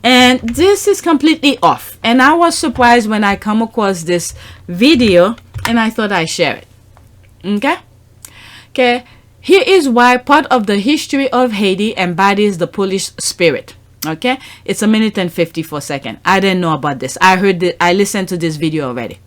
And this is completely off, and I was surprised when I come across this video, and I thought I'd share it. Okay, here is why part of the history of Haiti embodies the Polish spirit. Okay, it's 1 minute and 54 seconds. I didn't know about this. I listened to this video already.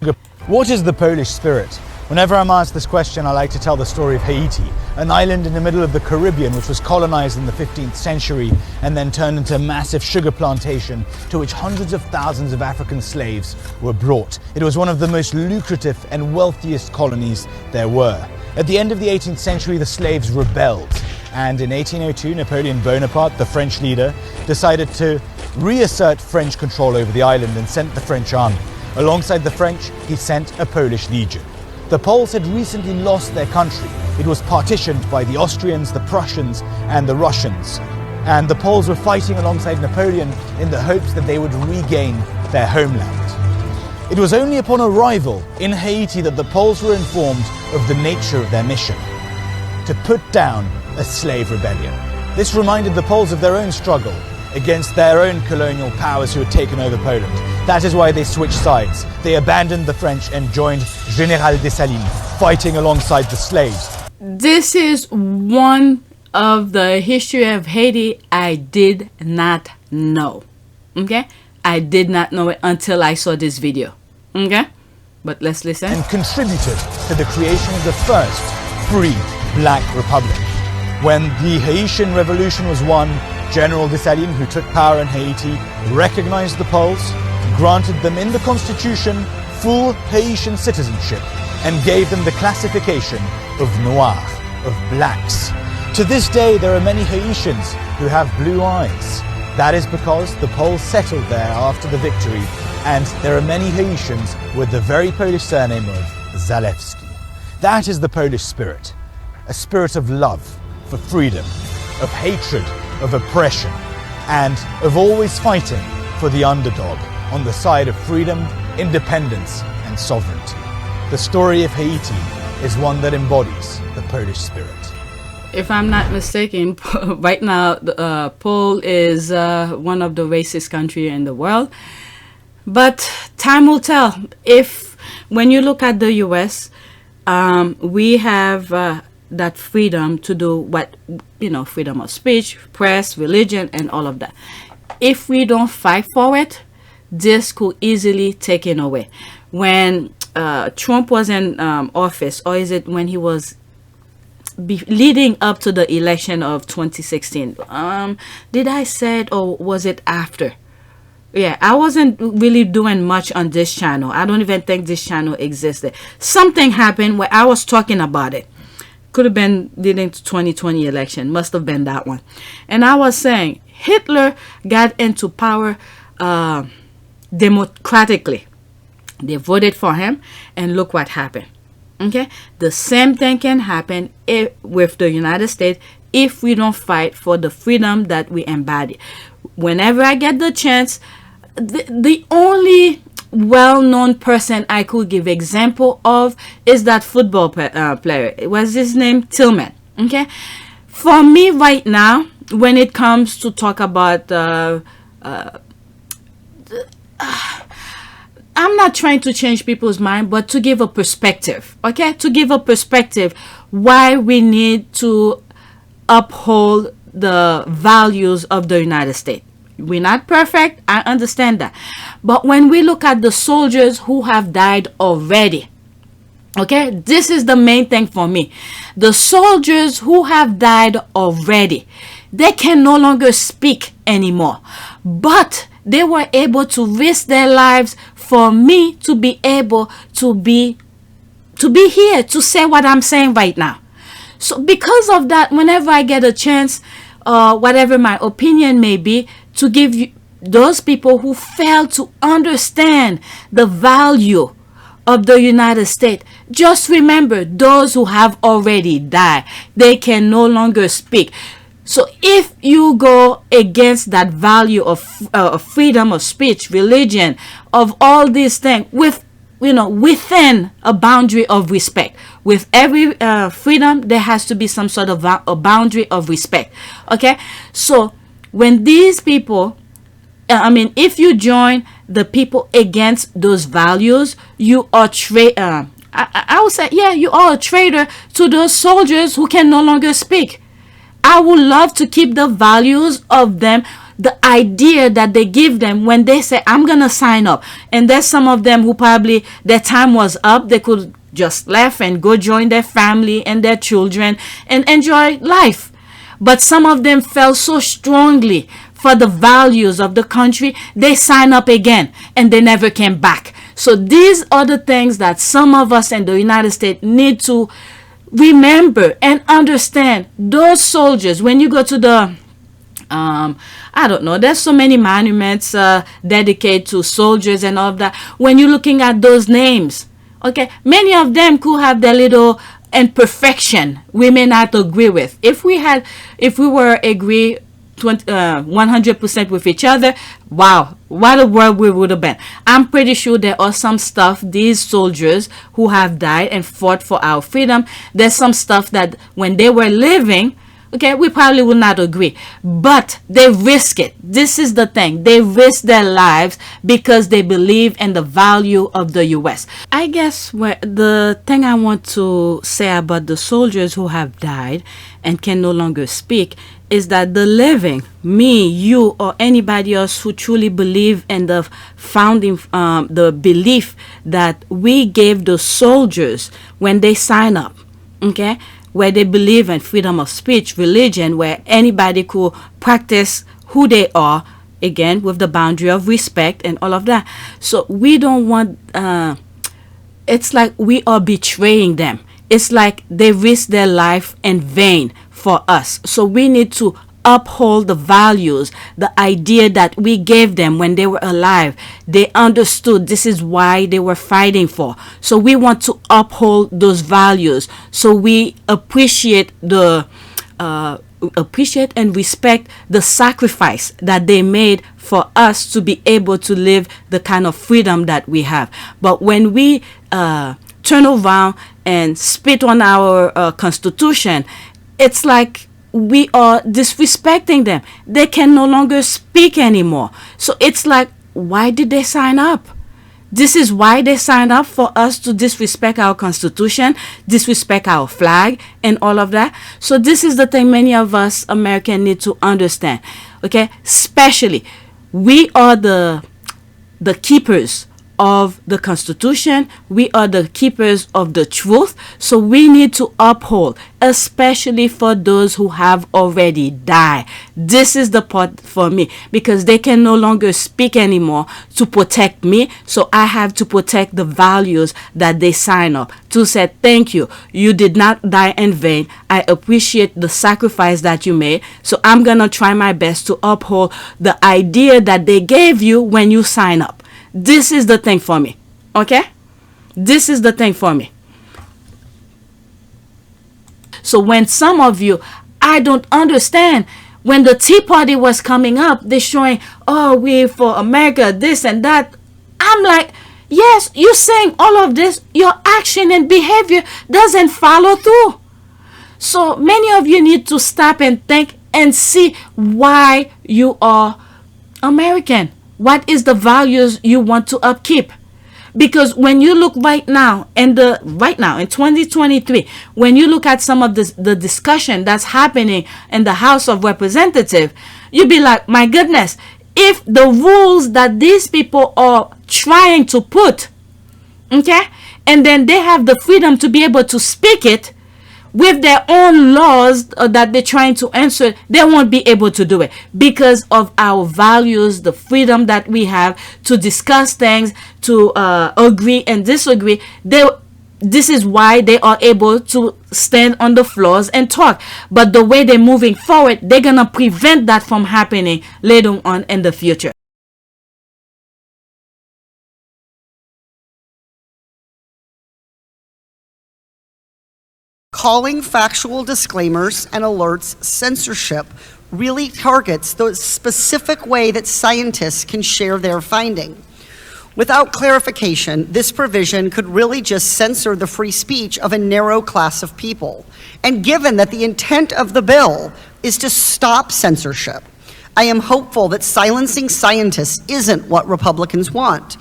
What is the Polish spirit? Whenever I'm asked this question, I like to tell the story of Haiti, an island in the middle of the Caribbean which was colonized in the 15th century and then turned into a massive sugar plantation to which hundreds of thousands of African slaves were brought. It was one of the most lucrative and wealthiest colonies there were. At the end of the 18th century, the slaves rebelled, and in 1802, Napoleon Bonaparte, the French leader, decided to reassert French control over the island and sent the French army. Alongside the French, he sent a Polish legion. The Poles had recently lost their country. It was partitioned by the Austrians, the Prussians, and the Russians. And the Poles were fighting alongside Napoleon in the hopes that they would regain their homeland. It was only upon arrival in Haiti that the Poles were informed of the nature of their mission: to put down a slave rebellion. This reminded the Poles of their own struggle against their own colonial powers who had taken over Poland. That is why they switched sides. They abandoned the French and joined General Dessalines, fighting alongside the slaves. This is one of the history of Haiti I did not know. Okay, I did not know it until I saw this video. Okay, but let's listen. And contributed to the creation of the first free black republic. When the Haitian Revolution was won, General Dessalines, who took power in Haiti, recognized the Poles, granted them in the constitution full Haitian citizenship, and gave them the classification of Noir, of blacks. To this day, there are many Haitians who have blue eyes. That is because the Poles settled there after the victory, and there are many Haitians with the very Polish surname of Zalewski. That is the Polish spirit, a spirit of love for freedom, of hatred of oppression, and of always fighting for the underdog on the side of freedom, independence, and sovereignty. The story of Haiti is one that embodies the Polish spirit. If I'm not mistaken, right now, Pole is one of the racist countries in the world. But time will tell. When you look at the US, we have that freedom to do what, freedom of speech, press, religion, and all of that. If we don't fight for it, this could easily taken away. When Trump was in office, or is it when he was leading up to the election of 2016? Did I say it, or was it after? Yeah, I wasn't really doing much on this channel. I don't even think this channel existed. Something happened where I was talking about it. Could have been leading to 2020 election. Must have been that one. And I was saying Hitler got into power democratically. They voted for him, and look what happened. Okay, the same thing can happen with the United States if we don't fight for the freedom that we embody. Whenever I get the chance, the only well-known person I could give example of is that football player. What's his name? Tillman. Okay, for me right now, when it comes to talk about I'm not trying to change people's mind, but to give a perspective. Okay, to give a perspective why we need to uphold the values of the United States. We're not perfect, I understand that. But when we look at the soldiers who have died already, okay, this is the main thing for me. The soldiers who have died already, they can no longer speak anymore. But they were able to risk their lives for me to be able to be here to say what I'm saying right now. So because of that, whenever I get a chance, whatever my opinion may be, to give those people who fail to understand the value of the United States, just remember those who have already died, they can no longer speak. So if you go against that value of freedom of speech, religion, of all these things, with within a boundary of respect, with every freedom there has to be some sort of a boundary of respect. Okay, so when these people, if you join the people against those values, you are I would say, yeah, you are a traitor to those soldiers who can no longer speak. I would love to keep the values of them, the idea that they give them when they say, I'm going to sign up. And there's some of them who probably their time was up. They could just left and go join their family and their children and enjoy life. But some of them felt so strongly for the values of the country, they sign up again and they never came back. So these are the things that some of us in the United States need to remember and understand. Those soldiers, when you go to the I don't know, there's so many monuments dedicated to soldiers and all of that. When you're looking at those names, okay, many of them could have their little imperfection we may not agree with. If we were agree 100% with each other, wow, what a world we would have been. I'm pretty sure there are some stuff, these soldiers who have died and fought for our freedom, there's some stuff that when they were living, okay, we probably would not agree, but they risk it. This is the thing, they risk their lives because they believe in the value of the US. I guess the thing I want to say about the soldiers who have died and can no longer speak is that the living, me, you, or anybody else who truly believe in the founding, the belief that we gave the soldiers when they sign up, okay, where they believe in freedom of speech, religion, where anybody could practice who they are, again, with the boundary of respect and all of that. So we don't want, it's like we are betraying them. It's like they risk their life in vain for us. So we need to uphold the values, the idea that we gave them when they were alive. They understood this is why they were fighting for. So we want to uphold those values. So we appreciate and respect the sacrifice that they made for us to be able to live the kind of freedom that we have. But when we turn around and spit on our Constitution, it's like we are disrespecting them. They can no longer speak anymore. So it's like, why did they sign up? This is why they signed up, for us to disrespect our Constitution, disrespect our flag, and all of that. So this is the thing many of us Americans need to understand. Okay, especially we are the keepers of the Constitution. We are the keepers of the truth. So we need to uphold, especially for those who have already died. This is the part for me, because they can no longer speak anymore to protect me. So I have to protect the values that they sign up to say, thank you. You did not die in vain. I appreciate the sacrifice that you made. So I'm going to try my best to uphold the idea that they gave you when you sign up. This is the thing for me. Okay? This is the thing for me. So when some of you, I don't understand, when the Tea Party was coming up, they're showing, oh, we for America, this and that. I'm like, yes, you're saying all of this, your action and behavior doesn't follow through. So many of you need to stop and think and see why you are American. What is the values you want to upkeep? Because when you look right now in 2023, when you look at some of the discussion that's happening in the House of Representatives, you'll be like, my goodness, if the rules that these people are trying to put, okay, and then they have the freedom to be able to speak it, with their own laws that they're trying to answer, they won't be able to do it because of our values, the freedom that we have to discuss things, to agree and disagree. This is why they are able to stand on the floors and talk. But the way they're moving forward, they're going to prevent that from happening later on in the future. Calling factual disclaimers and alerts censorship really targets the specific way that scientists can share their finding. Without clarification, this provision could really just censor the free speech of a narrow class of people. And given that the intent of the bill is to stop censorship, I am hopeful that silencing scientists isn't what Republicans want.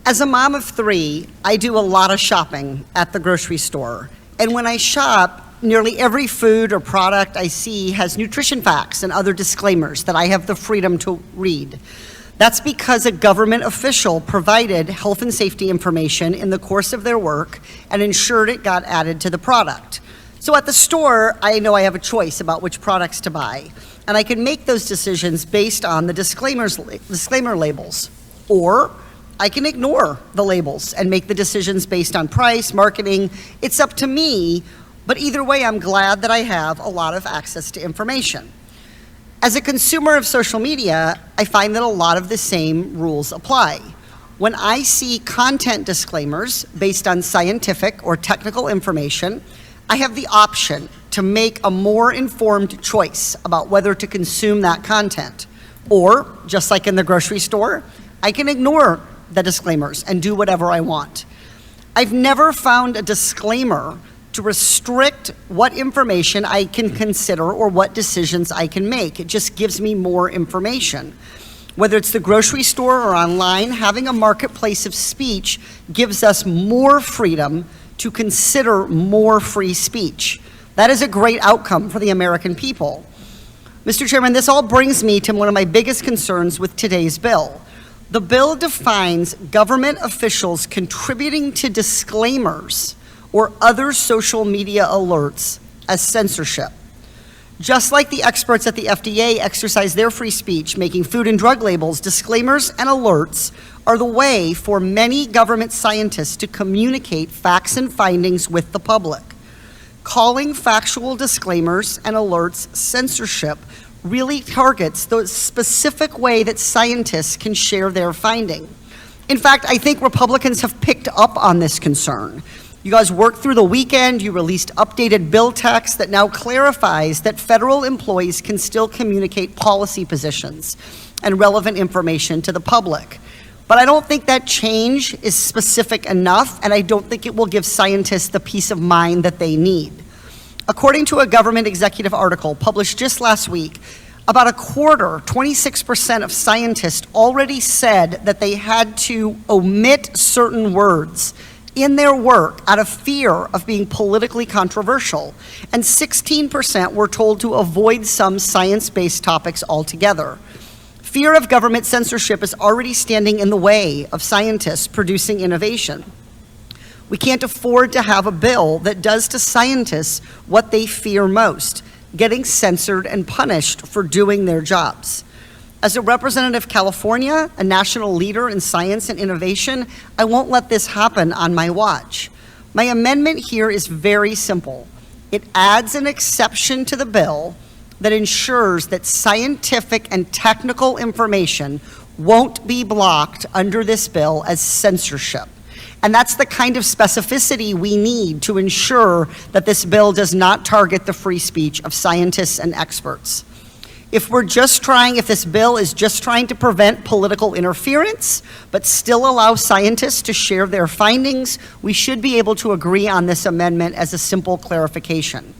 As a mom of 3, I do a lot of shopping at the grocery store. And when I shop, nearly every food or product I see has nutrition facts and other disclaimers that I have the freedom to read. That's because a government official provided health and safety information in the course of their work and ensured it got added to the product. So at the store, I know I have a choice about which products to buy, and I can make those decisions based on the disclaimer labels. Or I can ignore the labels and make the decisions based on price, marketing. It's up to me, but either way, I'm glad that I have a lot of access to information. As a consumer of social media, I find that a lot of the same rules apply. When I see content disclaimers based on scientific or technical information, I have the option to make a more informed choice about whether to consume that content. Or, just like in the grocery store, I can ignore the disclaimers and do whatever I want. I've never found a disclaimer to restrict what information I can consider or what decisions I can make. It just gives me more information. Whether it's the grocery store or online, having a marketplace of speech gives us more freedom to consider more free speech. That is a great outcome for the American people. Mr. Chairman, this all brings me to one of my biggest concerns with today's bill. The bill defines government officials contributing to disclaimers or other social media alerts as censorship. Just like the experts at the FDA exercise their free speech making food and drug labels, disclaimers and alerts are the way for many government scientists to communicate facts and findings with the public. Calling factual disclaimers and alerts censorship really targets the specific way that scientists can share their finding. In fact, I think Republicans have picked up on this concern. You guys worked through the weekend, you released updated bill text that now clarifies that federal employees can still communicate policy positions and relevant information to the public. But I don't think that change is specific enough, and I don't think it will give scientists the peace of mind that they need. According to a government executive article published just last week, about a quarter, 26% of scientists already said that they had to omit certain words in their work out of fear of being politically controversial, and 16% were told to avoid some science-based topics altogether. Fear of government censorship is already standing in the way of scientists producing innovation. We can't afford to have a bill that does to scientists what they fear most, getting censored and punished for doing their jobs. As a representative of California, a national leader in science and innovation, I won't let this happen on my watch. My amendment here is very simple. It adds an exception to the bill that ensures that scientific and technical information won't be blocked under this bill as censorship. And that's the kind of specificity we need to ensure that this bill does not target the free speech of scientists and experts. If this bill is just trying to prevent political interference, but still allow scientists to share their findings, we should be able to agree on this amendment as a simple clarification.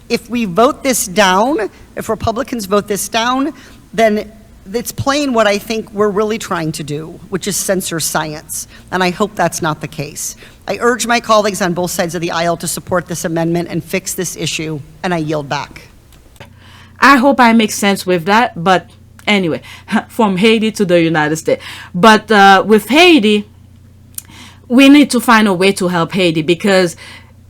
If we vote this down, if Republicans vote this down, then it's plain what I think we're really trying to do, which is censor science, and I hope that's not the case. I urge my colleagues on both sides of the aisle to support this amendment and fix this issue, and I yield back. I hope I make sense with that, but anyway, from Haiti to the United States. But with Haiti, we need to find a way to help Haiti because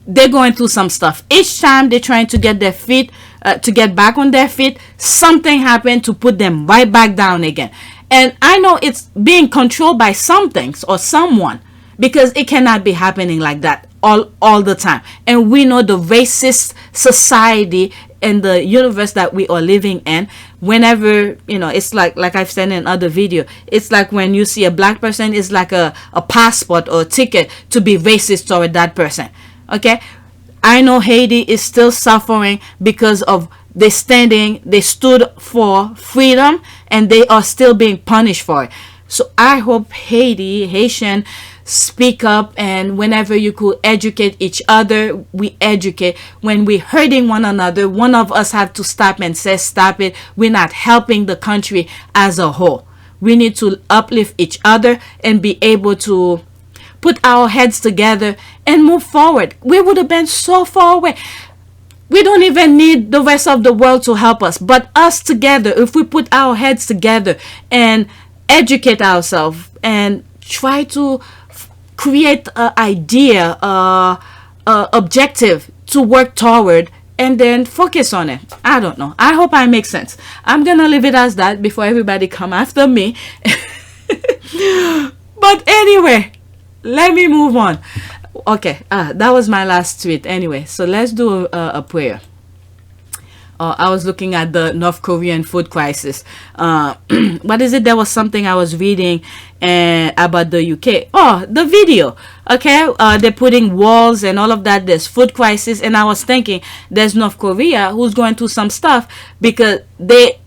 they're going through some stuff. Each time they're trying to get their feet, to get back on their feet, something happened to put them right back down again. And I know it's being controlled by some things or someone, because it cannot be happening like that all the time. And we know the racist society and the universe that we are living in. Whenever, it's like I've said in other video, it's like when you see a black person, it's like a passport or a ticket to be racist toward that person. Okay, I know Haiti is still suffering because of they stood for freedom, and they are still being punished for it. So I hope Haitian speak up, and whenever you could educate each other, we educate. When we're hurting one another, one of us have to stop and say stop it. We're not helping the country as a whole. We need to uplift each other and be able to put our heads together and move forward. We would have been so far away. We don't even need the rest of the world to help us, but us together, if we put our heads together and educate ourselves and try to create an idea, objective to work toward, and then focus on it. I don't know. I hope I make sense. I'm gonna leave it as that before everybody come after me. But anyway, let me move on. Okay, that was my last tweet. Anyway, so let's do a prayer. I was looking at the North Korean food crisis. What is it? There was something I was reading about the UK. Oh, the video. Okay, they're putting walls and all of that. There's food crisis, and I was thinking there's North Korea who's going through some stuff because they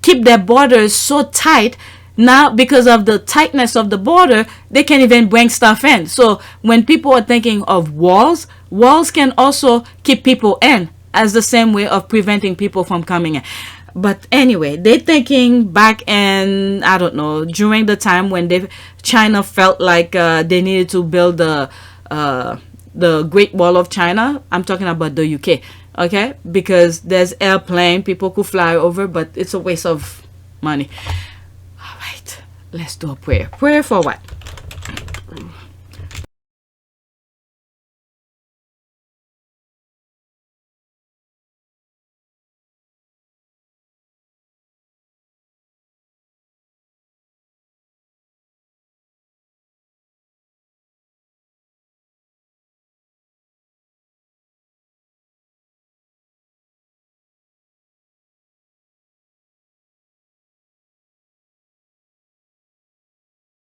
keep their borders so tight. Now, because of the tightness of the border, they can't even bring stuff in. So when people are thinking of walls, walls can also keep people in, as the same way of preventing people from coming in. But anyway, they're thinking back in, I don't know, during the time when China felt like they needed to build the Great Wall of China. I'm talking about the UK, okay? Because there's airplane, people could fly over, but it's a waste of money. All right, let's do a prayer. Prayer for what?